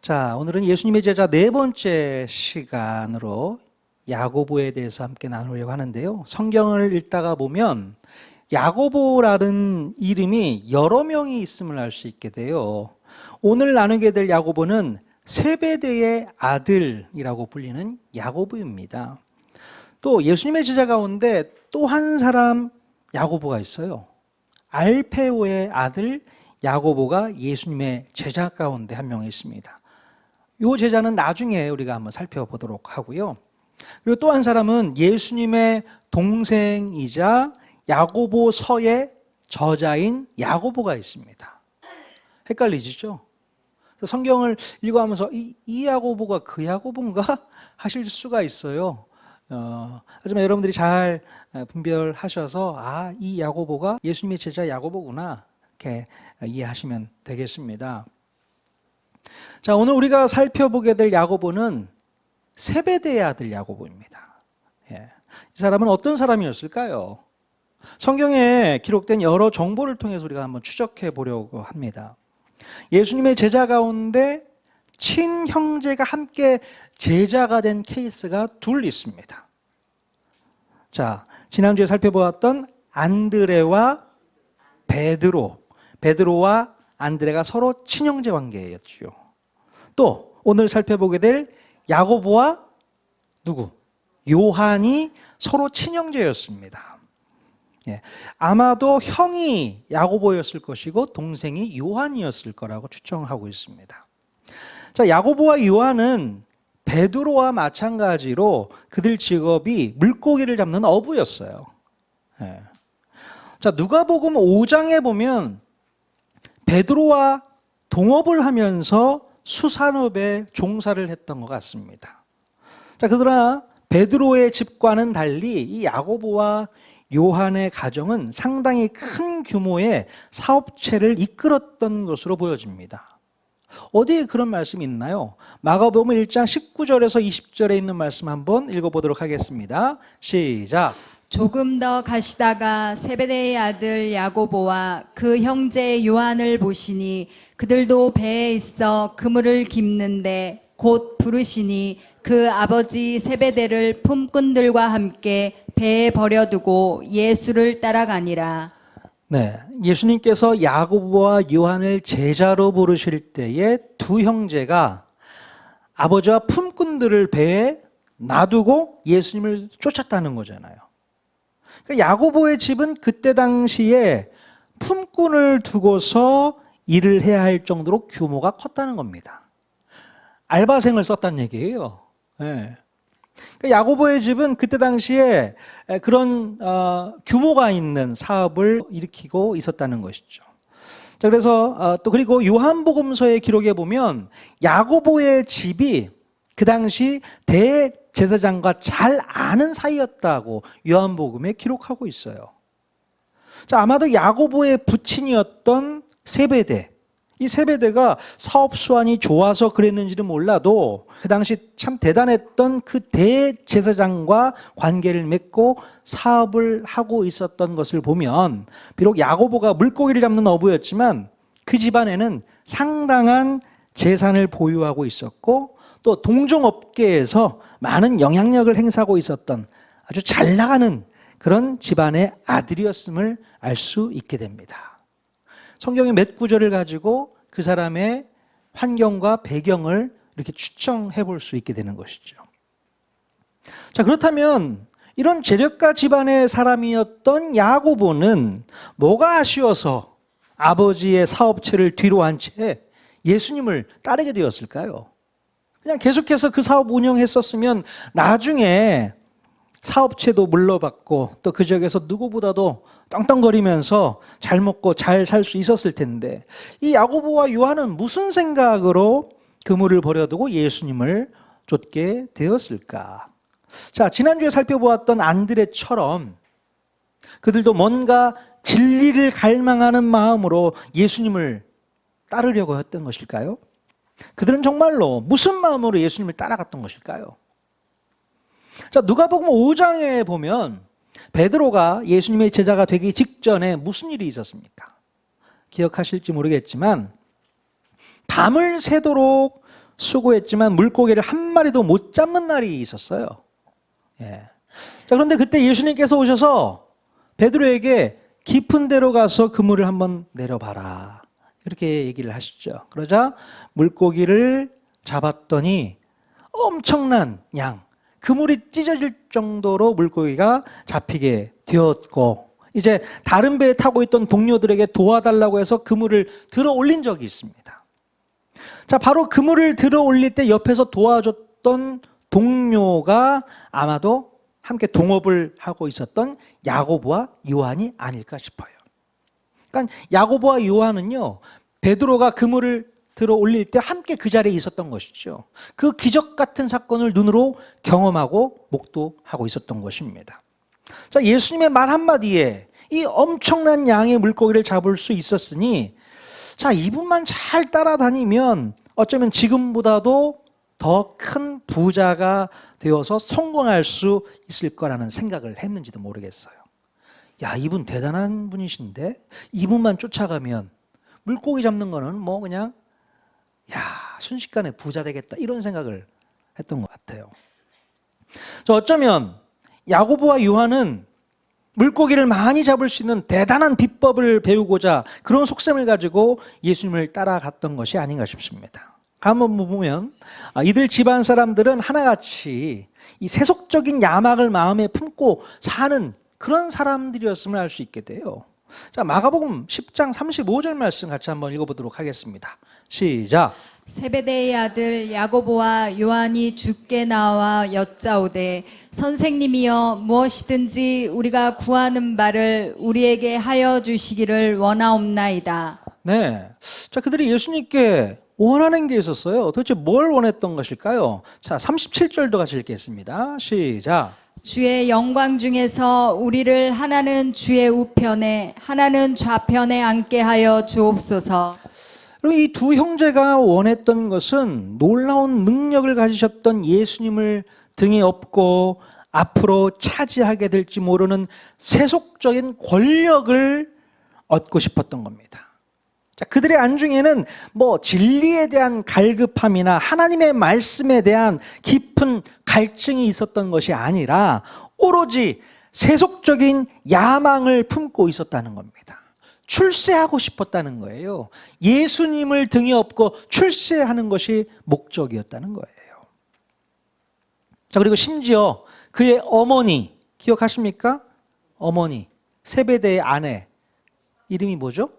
자, 오늘은 예수님의 제자 네 번째 시간으로 야고보에 대해서 함께 나누려고 하는데요. 성경을 읽다가 보면 야고보라는 이름이 여러 명이 있음을 알 수 있게 돼요. 오늘 나누게 될 야고보는 세베대의 아들이라고 불리는 야고보입니다. 또 예수님의 제자 가운데 또 한 사람 야고보가 있어요. 알페오의 아들 야고보가 예수님의 제자 가운데 한 명 있습니다. 이 제자는 나중에 우리가 한번 살펴보도록 하고요. 그리고 또 한 사람은 예수님의 동생이자 야고보서의 저자인 야고보가 있습니다. 헷갈리시죠? 성경을 읽어가면서 이 야고보가 그 야고보인가 하실 수가 있어요. 하지만 여러분들이 잘 분별하셔서 이 야고보가 예수님의 제자 야고보구나 이렇게 이해하시면 되겠습니다. 자, 오늘 우리가 살펴보게 될 야고보는 세베대의 아들 야고보입니다. 이 사람은 어떤 사람이었을까요? 성경에 기록된 여러 정보를 통해서 우리가 한번 추적해 보려고 합니다. 예수님의 제자 가운데 친형제가 함께 제자가 된 케이스가 둘 있습니다. 자, 지난주에 살펴보았던 안드레와 베드로와 안드레가 서로 친형제 관계였지요. 또 오늘 살펴보게 될 야고보와 요한이 서로 친형제였습니다. 아마도 형이 야고보였을 것이고 동생이 요한이었을 거라고 추정하고 있습니다. 자, 야고보와 요한은 베드로와 마찬가지로 그들 직업이 물고기를 잡는 어부였어요. 자, 누가복음 5장에 보면 베드로와 동업을 하면서 수산업에 종사를 했던 것 같습니다. 자, 그러나 베드로의 집과는 달리 이 야고보와 요한의 가정은 상당히 큰 규모의 사업체를 이끌었던 것으로 보여집니다. 어디에 그런 말씀이 있나요? 마가복음 1장 19절에서 20절에 있는 말씀 한번 읽어보도록 하겠습니다. 시작. 조금 더 가시다가 세베대의 아들 야고보와 그 형제 요한을 보시니 그들도 배에 있어 그물을 깁는데 곧 부르시니 그 아버지 세베대를 품꾼들과 함께 배에 버려두고 예수를 따라가니라. 네, 예수님께서 야고보와 요한을 제자로 부르실 때에 두 형제가 아버지와 품꾼들을 배에 놔두고 예수님을 쫓았다는 거잖아요. 그러니까 야고보의 집은 그때 당시에 품꾼을 두고서 일을 해야 할 정도로 규모가 컸다는 겁니다. 알바생을 썼다는 얘기예요. 그러니까 야고보의 집은 그때 당시에 그런 규모가 있는 사업을 일으키고 있었다는 것이죠. 자, 그래서 또 그리고 요한복음서의 기록에 보면 야고보의 집이 그 당시 대제사장과 잘 아는 사이였다고 요한복음에 기록하고 있어요. 자, 아마도 야고보의 부친이었던 세베대, 이 세베대가 사업 수완이 좋아서 그랬는지는 몰라도 그 당시 참 대단했던 그 대제사장과 관계를 맺고 사업을 하고 있었던 것을 보면 비록 야고보가 물고기를 잡는 어부였지만 그 집안에는 상당한 재산을 보유하고 있었고 또 동종업계에서 많은 영향력을 행사하고 있었던 아주 잘 나가는 그런 집안의 아들이었음을 알 수 있게 됩니다. 성경의 몇 구절을 가지고 그 사람의 환경과 배경을 이렇게 추정해 볼 수 있게 되는 것이죠. 자, 그렇다면 이런 재력가 집안의 사람이었던 야고보는 뭐가 아쉬워서 아버지의 사업체를 뒤로 한 채 예수님을 따르게 되었을까요? 그냥 계속해서 그 사업 운영했었으면 나중에 사업체도 물러받고 또 그 지역에서 누구보다도 떵떵거리면서 잘 먹고 잘 살 수 있었을 텐데 이 야고보와 요한은 무슨 생각으로 그물을 버려두고 예수님을 쫓게 되었을까? 자, 지난주에 살펴보았던 안드레처럼 그들도 뭔가 진리를 갈망하는 마음으로 예수님을 따르려고 했던 것일까요? 그들은 정말로 무슨 마음으로 예수님을 따라갔던 것일까요? 자, 누가복음 5장에 보면 베드로가 예수님의 제자가 되기 직전에 무슨 일이 있었습니까? 기억하실지 모르겠지만 밤을 새도록 수고했지만 물고기를 한 마리도 못 잡는 날이 있었어요. 예. 자, 그런데 그때 예수님께서 오셔서 베드로에게 깊은 데로 가서 그물을 한번 내려봐라, 이렇게 얘기를 하시죠. 그러자 물고기를 잡았더니 엄청난 양, 그물이 찢어질 정도로 물고기가 잡히게 되었고, 이제 다른 배에 타고 있던 동료들에게 도와달라고 해서 그물을 들어 올린 적이 있습니다. 자, 바로 그물을 들어 올릴 때 옆에서 도와줬던 동료가 아마도 함께 동업을 하고 있었던 야고보와 요한이 아닐까 싶어요. 그러니까 야고보와 요한은요, 베드로가 그물을 들어 올릴 때 함께 그 자리에 있었던 것이죠. 그 기적 같은 사건을 눈으로 경험하고 목도하고 있었던 것입니다. 자, 예수님의 말 한마디에 이 엄청난 양의 물고기를 잡을 수 있었으니, 자, 이분만 잘 따라다니면 어쩌면 지금보다도 더 큰 부자가 되어서 성공할 수 있을 거라는 생각을 했는지도 모르겠어요. 야, 이분 대단한 분이신데 이분만 쫓아가면 물고기 잡는 거는 뭐 그냥 야, 순식간에 부자 되겠다, 이런 생각을 했던 것 같아요. 저 어쩌면 야고보와 요한은 물고기를 많이 잡을 수 있는 대단한 비법을 배우고자 그런 속셈을 가지고 예수님을 따라갔던 것이 아닌가 싶습니다. 한번 보면 이들 집안 사람들은 하나같이 이 세속적인 야망을 마음에 품고 사는 그런 사람들이었음을 알 수 있게 돼요. 자, 마가복음 10장 35절 말씀 같이 한번 읽어보도록 하겠습니다. 시작. 세베대의 아들 야고보와 요한이 주께 나와 여짜오되 선생님이여 무엇이든지 우리가 구하는 바를 우리에게 하여 주시기를 원하옵나이다. 네, 자, 그들이 예수님께 원하는 게 있었어요. 도대체 뭘 원했던 것일까요? 자, 37절도 같이 읽겠습니다. 시작. 주의 영광 중에서 우리를 하나는 주의 우편에 하나는 좌편에 앉게 하여 주옵소서. 그리고 이 두 형제가 원했던 것은 놀라운 능력을 가지셨던 예수님을 등에 업고 앞으로 차지하게 될지 모르는 세속적인 권력을 얻고 싶었던 겁니다. 자, 그들의 안중에는 뭐 진리에 대한 갈급함이나 하나님의 말씀에 대한 깊은 갈증이 있었던 것이 아니라 오로지 세속적인 야망을 품고 있었다는 겁니다. 출세하고 싶었다는 거예요. 예수님을 등에 업고 출세하는 것이 목적이었다는 거예요. 자, 그리고 심지어 그의 어머니, 기억하십니까? 어머니, 세베대의 아내, 이름이 뭐죠?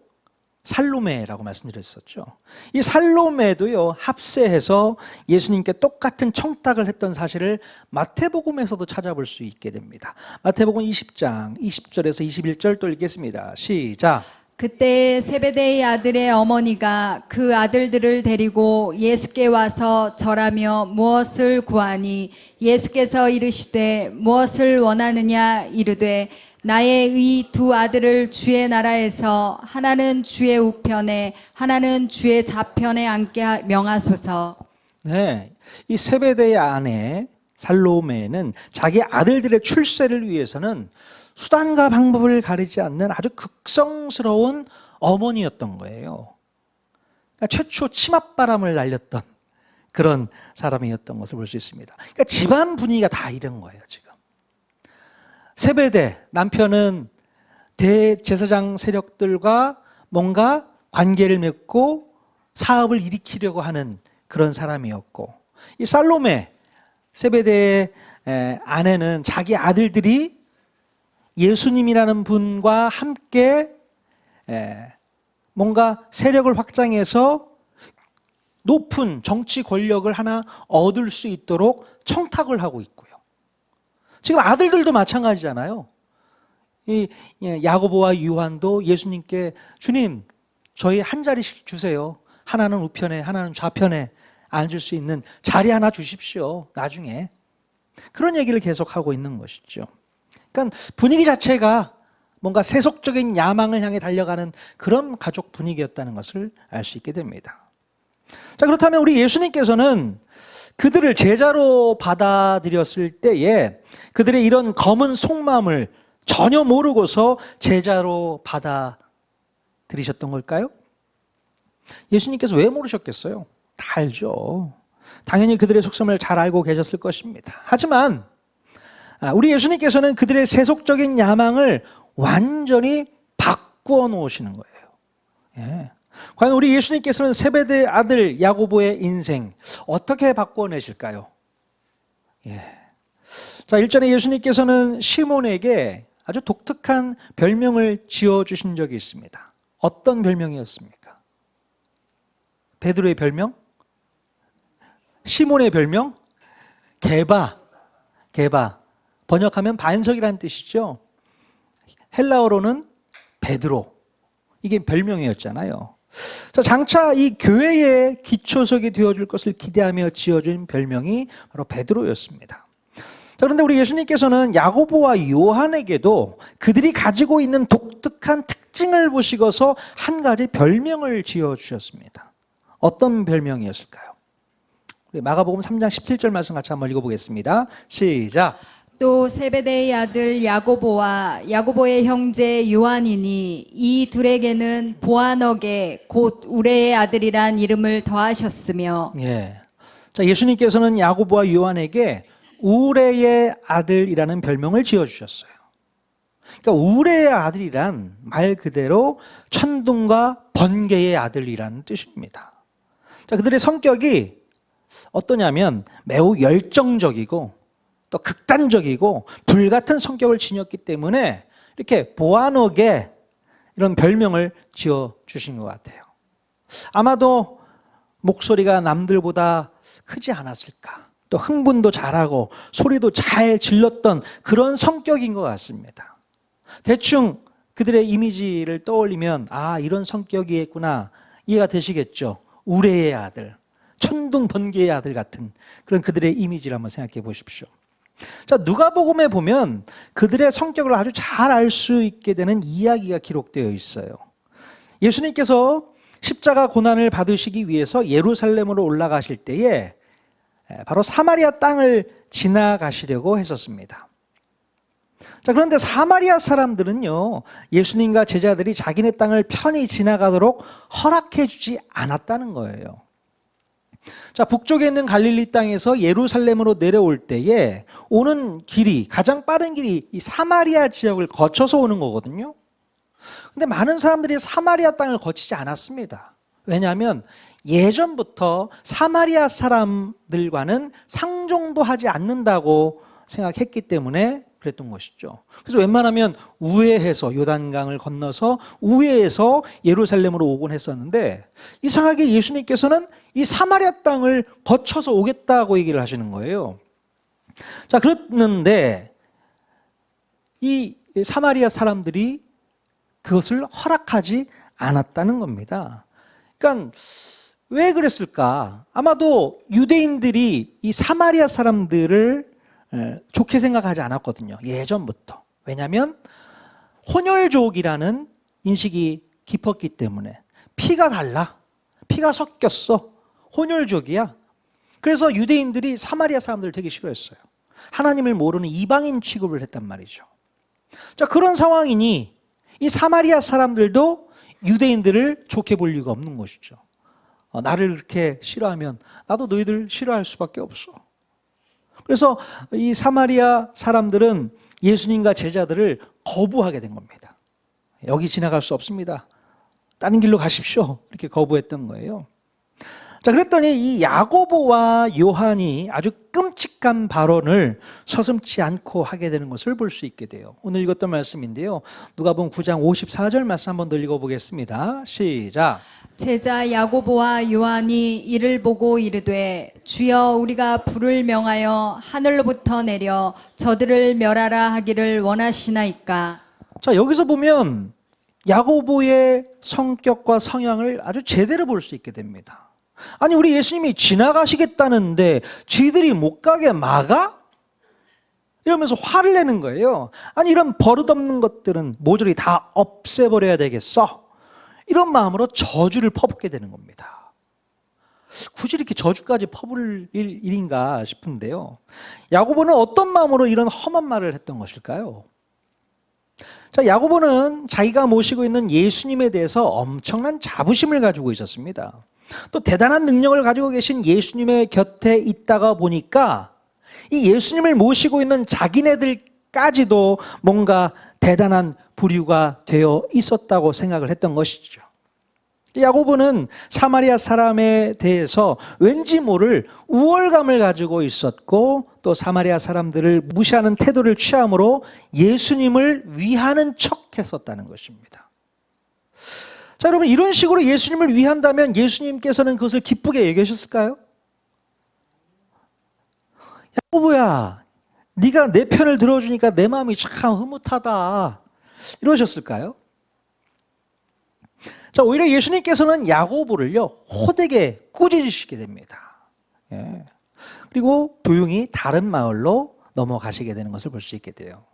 살로메라고 말씀드렸었죠. 이 살로메도요, 합세해서 예수님께 똑같은 청탁을 했던 사실을 마태복음에서도 찾아볼 수 있게 됩니다. 마태복음 20장 20절에서 21절 또 읽겠습니다. 시작. 그때 세베대의 아들의 어머니가 그 아들들을 데리고 예수께 와서 절하며 무엇을 구하니 예수께서 이르시되 무엇을 원하느냐 이르되 나의 이 두 아들을 주의 나라에서 하나는 주의 우편에 하나는 주의 좌편에 앉게 명하소서. 네, 이 세베대의 아내 살로메는 자기 아들들의 출세를 위해서는 수단과 방법을 가리지 않는 아주 극성스러운 어머니였던 거예요. 그러니까 최초 치맛바람을 날렸던 그런 사람이었던 것을 볼 수 있습니다. 그러니까 집안 분위기가 다 이런 거예요, 지금. 세베대 남편은 대제사장 세력들과 뭔가 관계를 맺고 사업을 일으키려고 하는 그런 사람이었고, 이 살로메 세베대의 아내는 자기 아들들이 예수님이라는 분과 함께 뭔가 세력을 확장해서 높은 정치 권력을 하나 얻을 수 있도록 청탁을 하고 있고요. 지금 아들들도 마찬가지잖아요. 이 야고보와 요한도 예수님께 주님, 저희 한 자리씩 주세요. 하나는 우편에 하나는 좌편에 앉을 수 있는 자리 하나 주십시오, 나중에. 그런 얘기를 계속하고 있는 것이죠. 그러니까 분위기 자체가 뭔가 세속적인 야망을 향해 달려가는 그런 가족 분위기였다는 것을 알 수 있게 됩니다. 자, 그렇다면 우리 예수님께서는 그들을 제자로 받아들였을 때에 그들의 이런 검은 속마음을 전혀 모르고서 제자로 받아들이셨던 걸까요? 예수님께서 왜 모르셨겠어요? 다 알죠. 당연히 그들의 속셈을 잘 알고 계셨을 것입니다. 하지만 우리 예수님께서는 그들의 세속적인 야망을 완전히 바꾸어 놓으시는 거예요. 예. 과연 우리 예수님께서는 세베대 아들 야고보의 인생 어떻게 바꿔내실까요? 예. 자, 일전에 예수님께서는 시몬에게 아주 독특한 별명을 지어주신 적이 있습니다. 어떤 별명이었습니까? 베드로의 별명? 시몬의 별명? 게바. 번역하면 반석이라는 뜻이죠. 헬라어로는 베드로. 이게 별명이었잖아요. 자, 장차 이 교회의 기초석이 되어줄 것을 기대하며 지어준 별명이 바로 베드로였습니다. 자, 그런데 우리 예수님께서는 야고보와 요한에게도 그들이 가지고 있는 독특한 특징을 보시고서 한 가지 별명을 지어주셨습니다. 어떤 별명이었을까요? 우리 마가복음 3장 17절 말씀 같이 한번 읽어보겠습니다. 시작. 또 세베대의 아들 야고보와 야고보의 형제 요한이니 이 둘에게는 보아너게 곧 우레의 아들이란 이름을 더하셨으며. 예. 자, 예수님께서는 야고보와 요한에게 우레의 아들이라는 별명을 지어주셨어요. 그러니까 우레의 아들이란 말 그대로 천둥과 번개의 아들이라는 뜻입니다. 자, 그들의 성격이 어떠냐면 매우 열정적이고 또 극단적이고 불같은 성격을 지녔기 때문에 이렇게 보아너게 이런 별명을 지어주신 것 같아요. 아마도 목소리가 남들보다 크지 않았을까. 또 흥분도 잘하고 소리도 잘 질렀던 그런 성격인 것 같습니다. 대충 그들의 이미지를 떠올리면 이런 성격이겠구나 이해가 되시겠죠. 우레의 아들, 천둥 번개의 아들 같은 그런 그들의 이미지를 한번 생각해 보십시오. 자, 누가복음에 보면 그들의 성격을 아주 잘 알 수 있게 되는 이야기가 기록되어 있어요. 예수님께서 십자가 고난을 받으시기 위해서 예루살렘으로 올라가실 때에 바로 사마리아 땅을 지나가시려고 했었습니다. 자, 그런데 사마리아 사람들은요, 예수님과 제자들이 자기네 땅을 편히 지나가도록 허락해 주지 않았다는 거예요. 자, 북쪽에 있는 갈릴리 땅에서 예루살렘으로 내려올 때에 오는 길이, 가장 빠른 길이 이 사마리아 지역을 거쳐서 오는 거거든요. 근데 많은 사람들이 사마리아 땅을 거치지 않았습니다. 왜냐하면 예전부터 사마리아 사람들과는 상종도 하지 않는다고 생각했기 때문에 그랬던 것이죠. 그래서 웬만하면 우회해서 요단강을 건너서 우회해서 예루살렘으로 오곤 했었는데 이상하게 예수님께서는 이 사마리아 땅을 거쳐서 오겠다고 얘기를 하시는 거예요. 자, 그랬는데 이 사마리아 사람들이 그것을 허락하지 않았다는 겁니다. 그러니까 왜 그랬을까? 아마도 유대인들이 이 사마리아 사람들을 좋게 생각하지 않았거든요. 예전부터. 왜냐하면 혼혈족이라는 인식이 깊었기 때문에 피가 달라. 피가 섞였어. 혼혈족이야. 그래서 유대인들이 사마리아 사람들을 되게 싫어했어요. 하나님을 모르는 이방인 취급을 했단 말이죠. 자, 그런 상황이니 이 사마리아 사람들도 유대인들을 좋게 볼 이유가 없는 것이죠. 나를 그렇게 싫어하면 나도 너희들 싫어할 수밖에 없어. 그래서 이 사마리아 사람들은 예수님과 제자들을 거부하게 된 겁니다. 여기 지나갈 수 없습니다. 다른 길로 가십시오. 이렇게 거부했던 거예요. 자, 그랬더니 이 야고보와 요한이 아주 끔찍한 발언을 서슴지 않고 하게 되는 것을 볼 수 있게 돼요. 오늘 읽었던 말씀인데요. 누가복음 9장 54절 말씀 한번 더 읽어보겠습니다. 시작. 제자 야고보와 요한이 이를 보고 이르되 주여 우리가 불을 명하여 하늘로부터 내려 저들을 멸하라 하기를 원하시나이까. 자, 여기서 보면 야고보의 성격과 성향을 아주 제대로 볼 수 있게 됩니다. 아니, 우리 예수님이 지나가시겠다는데 쥐들이 못 가게 막아? 이러면서 화를 내는 거예요. 아니, 이런 버릇없는 것들은 모조리 다 없애버려야 되겠어. 이런 마음으로 저주를 퍼붓게 되는 겁니다. 굳이 이렇게 저주까지 퍼부을 일인가 싶은데요. 야고보는 어떤 마음으로 이런 험한 말을 했던 것일까요? 자, 야고보는 자기가 모시고 있는 예수님에 대해서 엄청난 자부심을 가지고 있었습니다. 또 대단한 능력을 가지고 계신 예수님의 곁에 있다가 보니까 이 예수님을 모시고 있는 자기네들까지도 뭔가 대단한 부류가 되어 있었다고 생각을 했던 것이죠. 야고보는 사마리아 사람에 대해서 왠지 모를 우월감을 가지고 있었고 또 사마리아 사람들을 무시하는 태도를 취함으로 예수님을 위하는 척 했었다는 것입니다. 자, 여러분, 이런 식으로 예수님을 위한다면 예수님께서는 그것을 기쁘게 여기셨을까요? 야고보야, 네가 내 편을 들어주니까 내 마음이 참 흐뭇하다, 이러셨을까요? 자, 오히려 예수님께서는 야고보를요 호되게 꾸짖으시게 됩니다. 예. 그리고 조용히 다른 마을로 넘어가시게 되는 것을 볼 수 있게 돼요.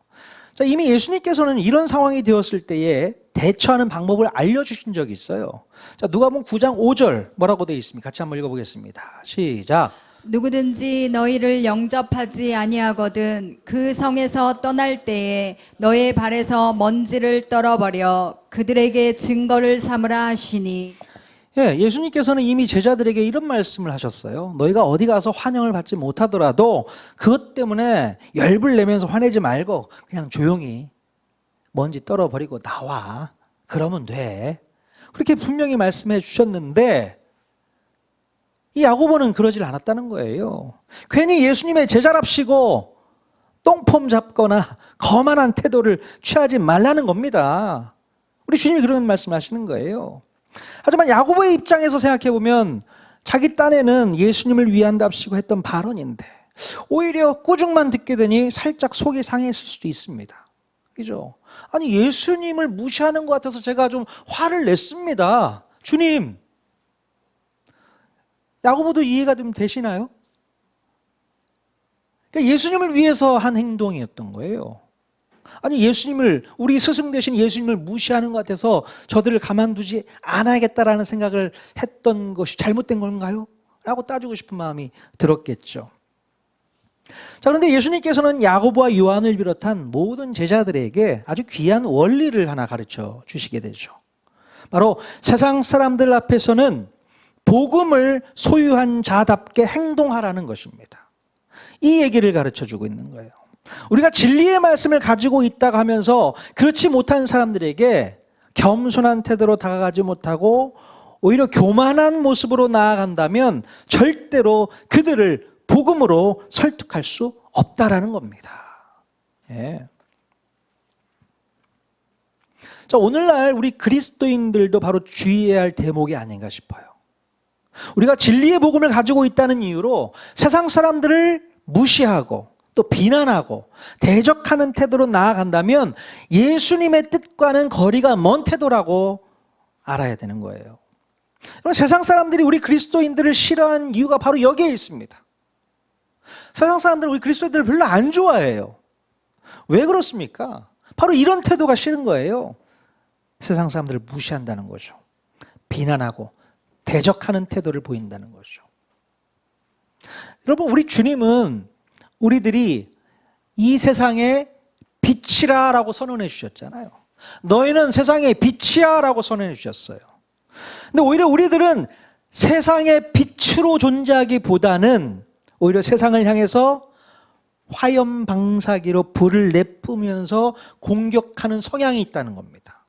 자, 이미 예수님께서는 이런 상황이 되었을 때에 대처하는 방법을 알려주신 적이 있어요. 자, 누가복음 9장 5절 뭐라고 되어 있습니까? 같이 한번 읽어보겠습니다. 시작. 누구든지 너희를 영접하지 아니하거든 그 성에서 떠날 때에 너의 발에서 먼지를 떨어버려 그들에게 증거를 삼으라 하시니. 예, 예수님께서는 이미 제자들에게 이런 말씀을 하셨어요. 너희가 어디 가서 환영을 받지 못하더라도 그것 때문에 열불 내면서 화내지 말고 그냥 조용히 먼지 떨어버리고 나와. 그러면 돼. 그렇게 분명히 말씀해 주셨는데 이 야고보는 그러질 않았다는 거예요. 괜히 예수님의 제자랍시고 똥폼 잡거나 거만한 태도를 취하지 말라는 겁니다. 우리 주님이 그런 말씀하시는 거예요. 하지만 야고보의 입장에서 생각해 보면 자기 딴에는 예수님을 위한답시고 했던 발언인데 오히려 꾸중만 듣게 되니 살짝 속이 상했을 수도 있습니다. 그죠? 아니, 예수님을 무시하는 것 같아서 제가 좀 화를 냈습니다. 주님, 야고보도 이해가 좀 되시나요? 그러니까 예수님을 위해서 한 행동이었던 거예요. 아니, 예수님을, 우리 스승 되신 예수님을 무시하는 것 같아서 저들을 가만두지 않아야겠다라는 생각을 했던 것이 잘못된 건가요? 라고 따지고 싶은 마음이 들었겠죠. 자, 그런데 예수님께서는 야고보와 요한을 비롯한 모든 제자들에게 아주 귀한 원리를 하나 가르쳐 주시게 되죠. 바로 세상 사람들 앞에서는 복음을 소유한 자답게 행동하라는 것입니다. 이 얘기를 가르쳐 주고 있는 거예요. 우리가 진리의 말씀을 가지고 있다가 하면서 그렇지 못한 사람들에게 겸손한 태도로 다가가지 못하고 오히려 교만한 모습으로 나아간다면 절대로 그들을 복음으로 설득할 수 없다라는 겁니다. 예. 자, 오늘날 우리 그리스도인들도 바로 주의해야 할 대목이 아닌가 싶어요. 우리가 진리의 복음을 가지고 있다는 이유로 세상 사람들을 무시하고 또 비난하고 대적하는 태도로 나아간다면 예수님의 뜻과는 거리가 먼 태도라고 알아야 되는 거예요. 세상 사람들이 우리 그리스도인들을 싫어하는 이유가 바로 여기에 있습니다. 세상 사람들은 우리 그리스도인들을 별로 안 좋아해요. 왜 그렇습니까? 바로 이런 태도가 싫은 거예요. 세상 사람들을 무시한다는 거죠. 비난하고 대적하는 태도를 보인다는 거죠. 여러분, 우리 주님은 우리들이 이 세상의 빛이라 라고 선언해 주셨잖아요. 너희는 세상의 빛이야 라고 선언해 주셨어요. 근데 오히려 우리들은 세상의 빛으로 존재하기보다는 오히려 세상을 향해서 화염방사기로 불을 내뿜으면서 공격하는 성향이 있다는 겁니다.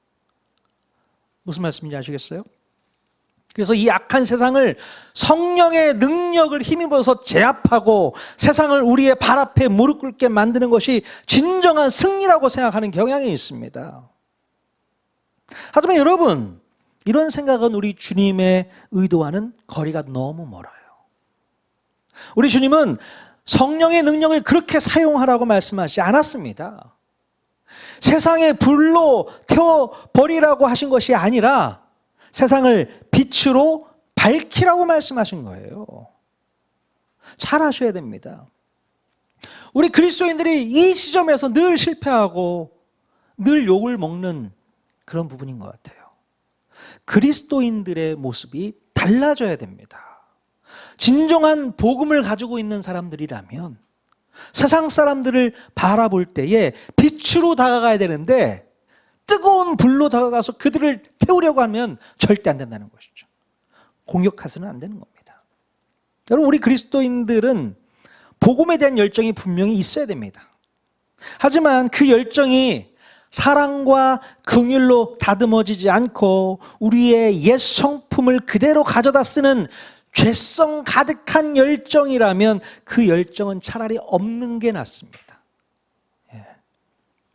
무슨 말씀인지 아시겠어요? 그래서 이 악한 세상을 성령의 능력을 힘입어서 제압하고 세상을 우리의 발 앞에 무릎 꿇게 만드는 것이 진정한 승리라고 생각하는 경향이 있습니다. 하지만 여러분, 이런 생각은 우리 주님의 의도와는 거리가 너무 멀어요. 우리 주님은 성령의 능력을 그렇게 사용하라고 말씀하시지 않았습니다. 세상의 불로 태워버리라고 하신 것이 아니라 세상을 빛으로 밝히라고 말씀하신 거예요. 잘 아셔야 됩니다. 우리 그리스도인들이 이 지점에서 늘 실패하고 늘 욕을 먹는 그런 부분인 것 같아요. 그리스도인들의 모습이 달라져야 됩니다. 진정한 복음을 가지고 있는 사람들이라면 세상 사람들을 바라볼 때에 빛으로 다가가야 되는데 뜨거운 불로 다가가서 그들을 태우려고 하면 절대 안 된다는 것이죠. 공격해서는 안 되는 겁니다. 여러분, 우리 그리스도인들은 복음에 대한 열정이 분명히 있어야 됩니다. 하지만 그 열정이 사랑과 긍휼로 다듬어지지 않고 우리의 옛 성품을 그대로 가져다 쓰는 죄성 가득한 열정이라면 그 열정은 차라리 없는 게 낫습니다.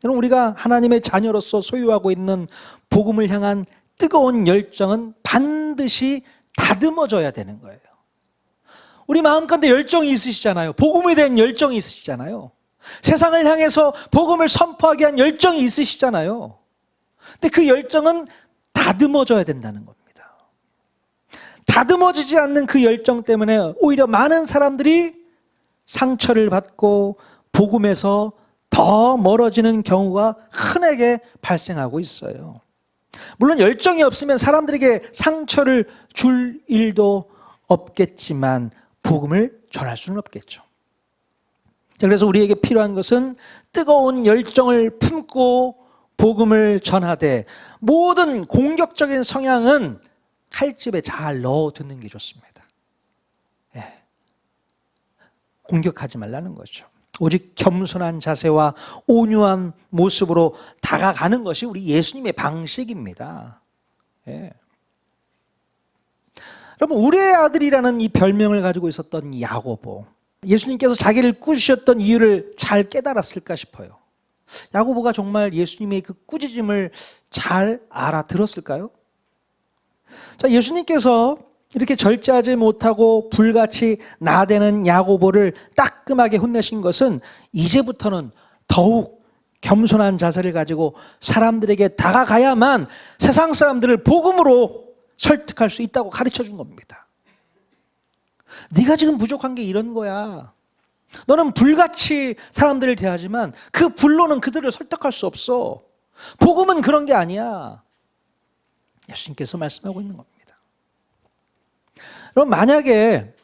여러분, 우리가 하나님의 자녀로서 소유하고 있는 복음을 향한 뜨거운 열정은 반드시 다듬어져야 되는 거예요. 우리 마음가운데 열정이 있으시잖아요. 복음에 대한 열정이 있으시잖아요. 세상을 향해서 복음을 선포하기 위한 열정이 있으시잖아요. 근데 그 열정은 다듬어져야 된다는 겁니다. 다듬어지지 않는 그 열정 때문에 오히려 많은 사람들이 상처를 받고 복음에서 더 멀어지는 경우가 흔하게 발생하고 있어요. 물론 열정이 없으면 사람들에게 상처를 줄 일도 없겠지만 복음을 전할 수는 없겠죠. 자, 그래서 우리에게 필요한 것은 뜨거운 열정을 품고 복음을 전하되 모든 공격적인 성향은 칼집에 잘 넣어두는 게 좋습니다. 공격하지 말라는 거죠. 오직 겸손한 자세와 온유한 모습으로 다가가는 것이 우리 예수님의 방식입니다. 여러분, 우리의 아들이라는 이 별명을 가지고 있었던 야고보, 예수님께서 자기를 꾸짖으셨던 이유를 잘 깨달았을까 싶어요. 야고보가 정말 예수님의 그 꾸짖음을 잘 알아들었을까요? 자, 예수님께서 이렇게 절제하지 못하고 불같이 나대는 야고보를 따끔하게 혼내신 것은 이제부터는 더욱 겸손한 자세를 가지고 사람들에게 다가가야만 세상 사람들을 복음으로 설득할 수 있다고 가르쳐 준 겁니다. 네가 지금 부족한 게 이런 거야. 너는 불같이 사람들을 대하지만 그 불로는 그들을 설득할 수 없어. 복음은 그런 게 아니야. 예수님께서 말씀하고 있는 겁니다. 그럼 만약에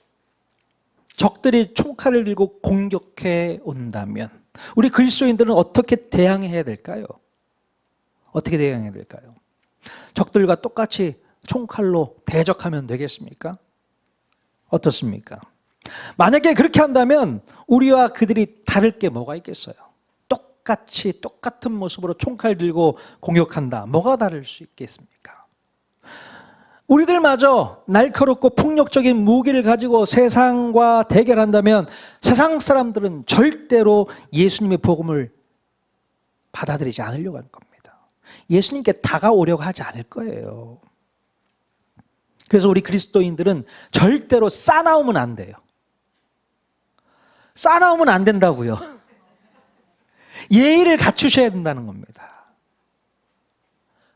적들이 총칼을 들고 공격해 온다면 우리 그리스도인들은 어떻게 대항해야 될까요? 어떻게 대항해야 될까요? 적들과 똑같이 총칼로 대적하면 되겠습니까? 어떻습니까? 만약에 그렇게 한다면 우리와 그들이 다를 게 뭐가 있겠어요? 똑같이 똑같은 모습으로 총칼 들고 공격한다. 뭐가 다를 수 있겠습니까? 우리들마저 날카롭고 폭력적인 무기를 가지고 세상과 대결한다면 세상 사람들은 절대로 예수님의 복음을 받아들이지 않으려고 할 겁니다. 예수님께 다가오려고 하지 않을 거예요. 그래서 우리 그리스도인들은 절대로 싸나우면 안 돼요. 싸나우면 안 된다고요. 예의를 갖추셔야 된다는 겁니다.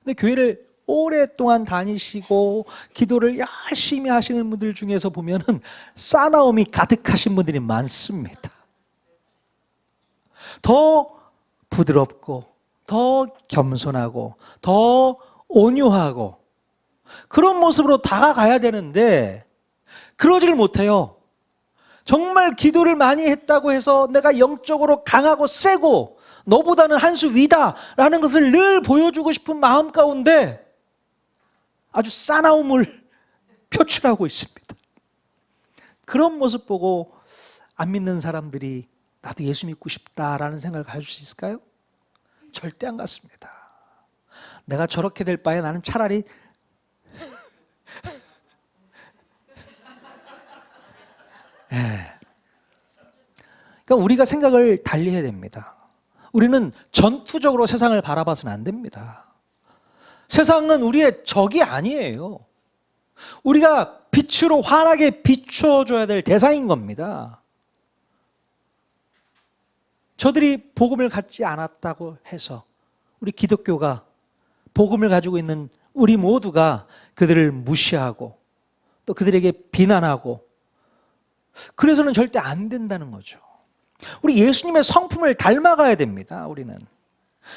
근데 교회를 오랫동안 다니시고 기도를 열심히 하시는 분들 중에서 보면은 싸나움이 가득하신 분들이 많습니다. 더 부드럽고 더 겸손하고 더 온유하고 그런 모습으로 다가가야 되는데 그러지를 못해요. 정말 기도를 많이 했다고 해서 내가 영적으로 강하고 세고 너보다는 한 수 위다라는 것을 늘 보여주고 싶은 마음 가운데 아주 싸나움을 표출하고 있습니다. 그런 모습 보고 안 믿는 사람들이 나도 예수 믿고 싶다라는 생각을 가질 수 있을까요? 절대 안 같습니다. 내가 저렇게 될 바에 나는 차라리 그러니까 우리가 생각을 달리 해야 됩니다. 우리는 전투적으로 세상을 바라봐서는 안 됩니다. 세상은 우리의 적이 아니에요. 우리가 빛으로 환하게 비춰줘야 될 대상인 겁니다. 저들이 복음을 갖지 않았다고 해서 우리 기독교가 복음을 가지고 있는 우리 모두가 그들을 무시하고 또 그들에게 비난하고 그래서는 절대 안 된다는 거죠. 우리 예수님의 성품을 닮아가야 됩니다. 우리는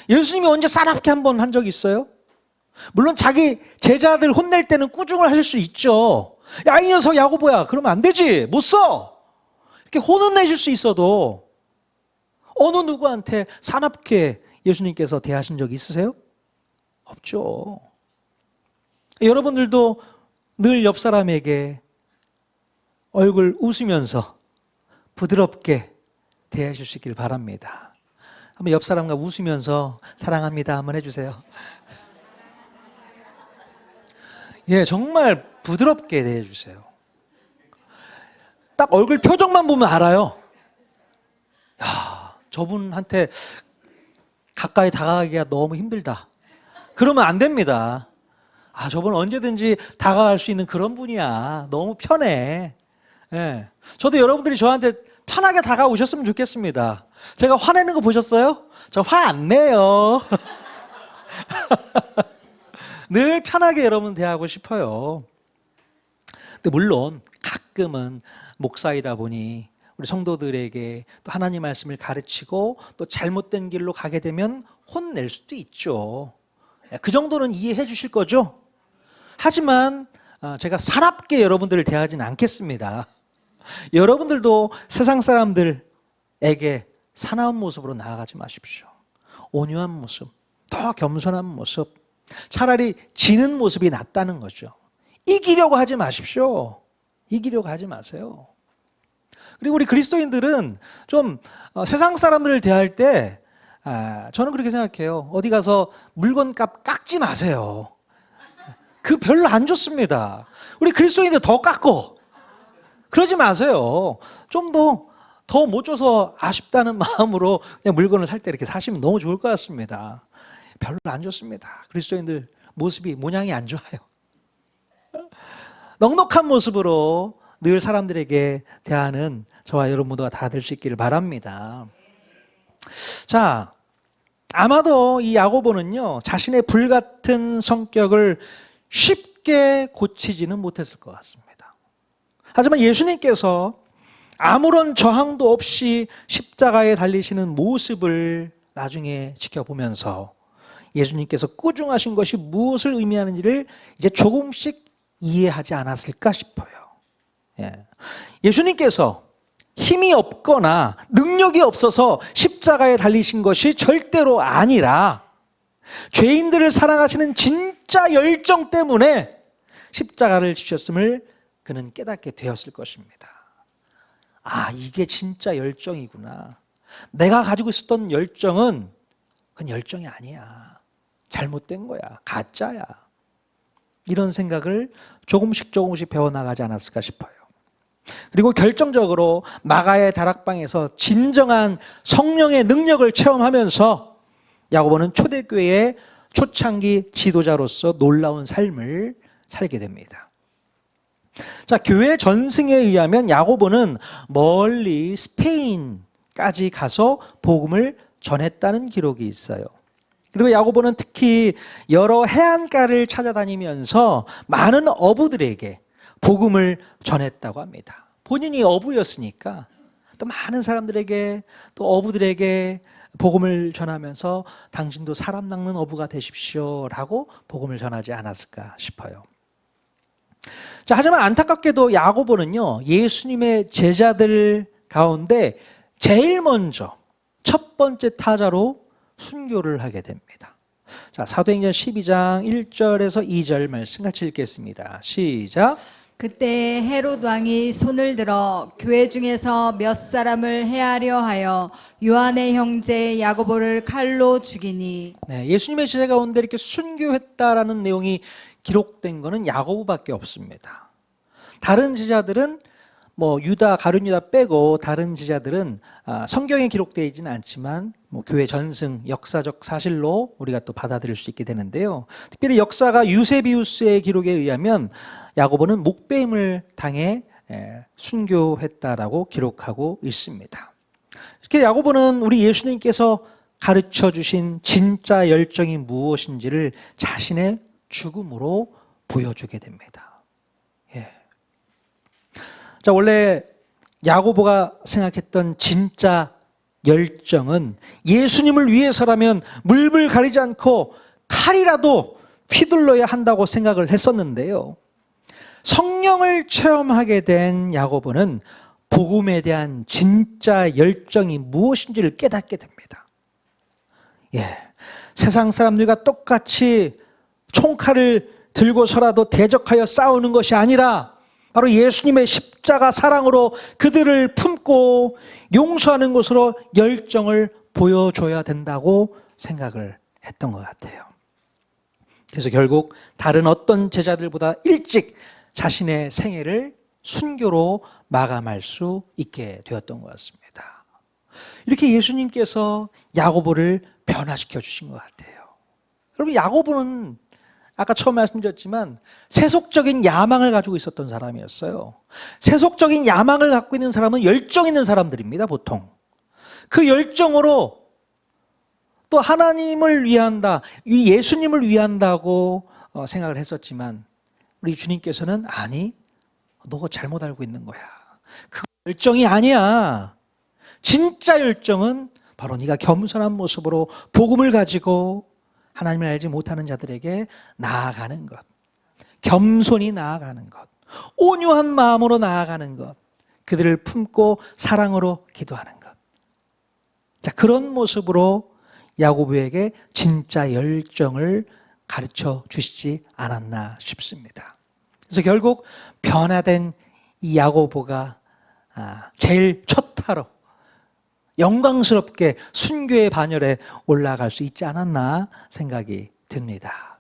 예수님이 언제 싸납게 한번 한 적이 있어요? 물론 자기 제자들 혼낼 때는 꾸중을 하실 수 있죠. 야, 이 녀석 야고보야, 그러면 안 되지, 못 써. 이렇게 혼은 내실 수 있어도 어느 누구한테 사납게 예수님께서 대하신 적이 있으세요? 없죠. 여러분들도 늘 옆 사람에게 얼굴 웃으면서 부드럽게 대해 주시길 바랍니다. 한번 옆 사람과 웃으면서 사랑합니다 한번 해주세요. 예, 정말 부드럽게 대해 주세요. 딱 얼굴 표정만 보면 알아요. 야, 저분한테 가까이 다가가기가 너무 힘들다. 그러면 안 됩니다. 아, 저분 언제든지 다가갈 수 있는 그런 분이야. 너무 편해. 예. 저도 여러분들이 저한테 편하게 다가오셨으면 좋겠습니다. 제가 화내는 거 보셨어요? 저 화 안 내요. 늘 편하게 여러분 대하고 싶어요. 근데 물론 가끔은 목사이다 보니 우리 성도들에게 또 하나님 말씀을 가르치고 또 잘못된 길로 가게 되면 혼낼 수도 있죠. 그 정도는 이해해 주실 거죠? 하지만 제가 사납게 여러분들을 대하지는 않겠습니다. 여러분들도 세상 사람들에게 사나운 모습으로 나아가지 마십시오. 온유한 모습, 더 겸손한 모습, 차라리 지는 모습이 낫다는 거죠. 이기려고 하지 마십시오. 이기려고 하지 마세요. 그리고 우리 그리스도인들은 좀 세상 사람들을 대할 때 저는 그렇게 생각해요. 어디 가서 물건값 깎지 마세요. 그 별로 안 좋습니다. 우리 그리스도인들 더 깎고 그러지 마세요. 좀 더 못 줘서 아쉽다는 마음으로 그냥 물건을 살 때 이렇게 사시면 너무 좋을 것 같습니다. 별로 안 좋습니다. 그리스도인들 모습이 모양이 안 좋아요. 넉넉한 모습으로 늘 사람들에게 대하는 저와 여러분 모두가 다 될 수 있기를 바랍니다. 자, 아마도 이 야고보는요, 자신의 불같은 성격을 쉽게 고치지는 못했을 것 같습니다. 하지만 예수님께서 아무런 저항도 없이 십자가에 달리시는 모습을 나중에 지켜보면서 예수님께서 꾸중하신 것이 무엇을 의미하는지를 이제 조금씩 이해하지 않았을까 싶어요. 예수님께서 힘이 없거나 능력이 없어서 십자가에 달리신 것이 절대로 아니라 죄인들을 사랑하시는 진짜 열정 때문에 십자가를 지셨음을 그는 깨닫게 되었을 것입니다. 아, 이게 진짜 열정이구나. 내가 가지고 있었던 열정은 그건 열정이 아니야. 잘못된 거야. 가짜야. 이런 생각을 조금씩 배워나가지 않았을까 싶어요. 그리고 결정적으로 마가의 다락방에서 진정한 성령의 능력을 체험하면서 야고보는 초대교회의 초창기 지도자로서 놀라운 삶을 살게 됩니다. 자, 교회 전승에 의하면 야고보는 멀리 스페인까지 가서 복음을 전했다는 기록이 있어요. 그리고 야고보는 특히 여러 해안가를 찾아다니면서 많은 어부들에게 복음을 전했다고 합니다. 본인이 어부였으니까 또 많은 사람들에게 또 어부들에게 복음을 전하면서 당신도 사람 낚는 어부가 되십시오라고 복음을 전하지 않았을까 싶어요. 자, 하지만 안타깝게도 야고보는요, 예수님의 제자들 가운데 제일 먼저 첫 번째 타자로 순교를 하게 됩니다. 자, 사도행전 12장 1절에서 2절 말씀 같이 읽겠습니다. 시작. 그때 헤롯 왕이 손을 들어 교회 중에서 몇 사람을 해하려 하여 요한의 형제 야고보를 칼로 죽이니. 네, 예수님의 제자 가운데 이렇게 순교했다라는 내용이 기록된 것은 야고보밖에 없습니다. 다른 제자들은 유다, 가룟 유다 빼고 다른 제자들은 성경에 기록되어 있지는 않지만 교회 전승, 역사적 사실로 우리가 또 받아들일 수 있게 되는데요. 특별히 역사가 유세비우스의 기록에 의하면 야고보는 목배임을 당해 순교했다라고 기록하고 있습니다. 이렇게 야고보는 우리 예수님께서 가르쳐 주신 진짜 열정이 무엇인지를 자신의 죽음으로 보여주게 됩니다. 자, 원래 야고보가 생각했던 진짜 열정은 예수님을 위해서라면 물불 가리지 않고 칼이라도 휘둘러야 한다고 생각을 했었는데요. 성령을 체험하게 된 야고보는 복음에 대한 진짜 열정이 무엇인지를 깨닫게 됩니다. 세상 사람들과 똑같이 총칼을 들고서라도 대적하여 싸우는 것이 아니라 바로 예수님의 십자가 사랑으로 그들을 품고 용서하는 것으로 열정을 보여줘야 된다고 생각을 했던 것 같아요. 그래서 결국 다른 어떤 제자들보다 일찍 자신의 생애를 순교로 마감할 수 있게 되었던 것 같습니다. 이렇게 예수님께서 야고보를 변화시켜 주신 것 같아요. 여러분, 야고보는 아까 처음 말씀드렸지만 세속적인 야망을 가지고 있었던 사람이었어요. 세속적인 야망을 갖고 있는 사람은 열정 있는 사람들입니다, 보통. 그 열정으로 또 하나님을 위한다, 예수님을 위한다고 생각을 했었지만 우리 주님께서는 아니, 너 잘못 알고 있는 거야. 그 열정이 아니야. 진짜 열정은 바로 네가 겸손한 모습으로 복음을 가지고 하나님을 알지 못하는 자들에게 나아가는 것, 겸손히 나아가는 것, 온유한 마음으로 나아가는 것, 그들을 품고 사랑으로 기도하는 것. 자, 그런 모습으로 야고보에게 진짜 열정을 가르쳐 주시지 않았나 싶습니다. 그래서 결국 변화된 이 야고보가 제일 첫 타로 영광스럽게 순교의 반열에 올라갈 수 있지 않았나 생각이 듭니다.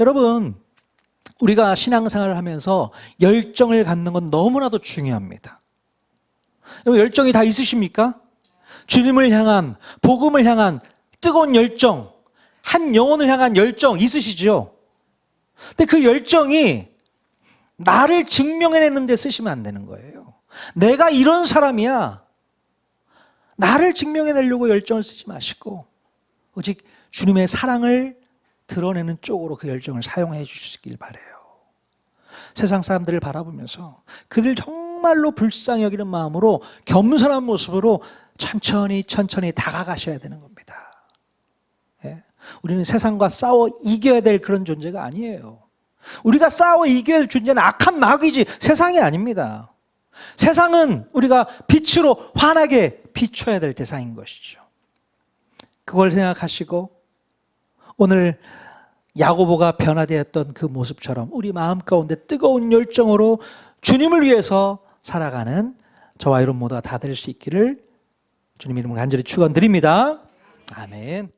여러분, 우리가 신앙생활을 하면서 열정을 갖는 건 너무나도 중요합니다. 여러분, 열정이 다 있으십니까? 주님을 향한, 복음을 향한 뜨거운 열정, 한 영혼을 향한 열정 있으시죠? 근데 그 열정이 나를 증명해내는 데 쓰시면 안 되는 거예요. 내가 이런 사람이야. 나를 증명해내려고 열정을 쓰지 마시고 오직 주님의 사랑을 드러내는 쪽으로 그 열정을 사용해 주시길 바라요. 세상 사람들을 바라보면서 그들 정말로 불쌍히 여기는 마음으로 겸손한 모습으로 천천히 다가가셔야 되는 겁니다. 예? 우리는 세상과 싸워 이겨야 될 그런 존재가 아니에요. 우리가 싸워 이겨야 될 존재는 악한 마귀지 세상이 아닙니다. 세상은 우리가 빛으로 환하게 비춰야 될 대상인 것이죠. 그걸 생각하시고 오늘 야고보가 변화되었던 그 모습처럼 우리 마음 가운데 뜨거운 열정으로 주님을 위해서 살아가는 저와 여러분 모두가 다 될 수 있기를 주님 이름으로 간절히 축원드립니다. 아멘.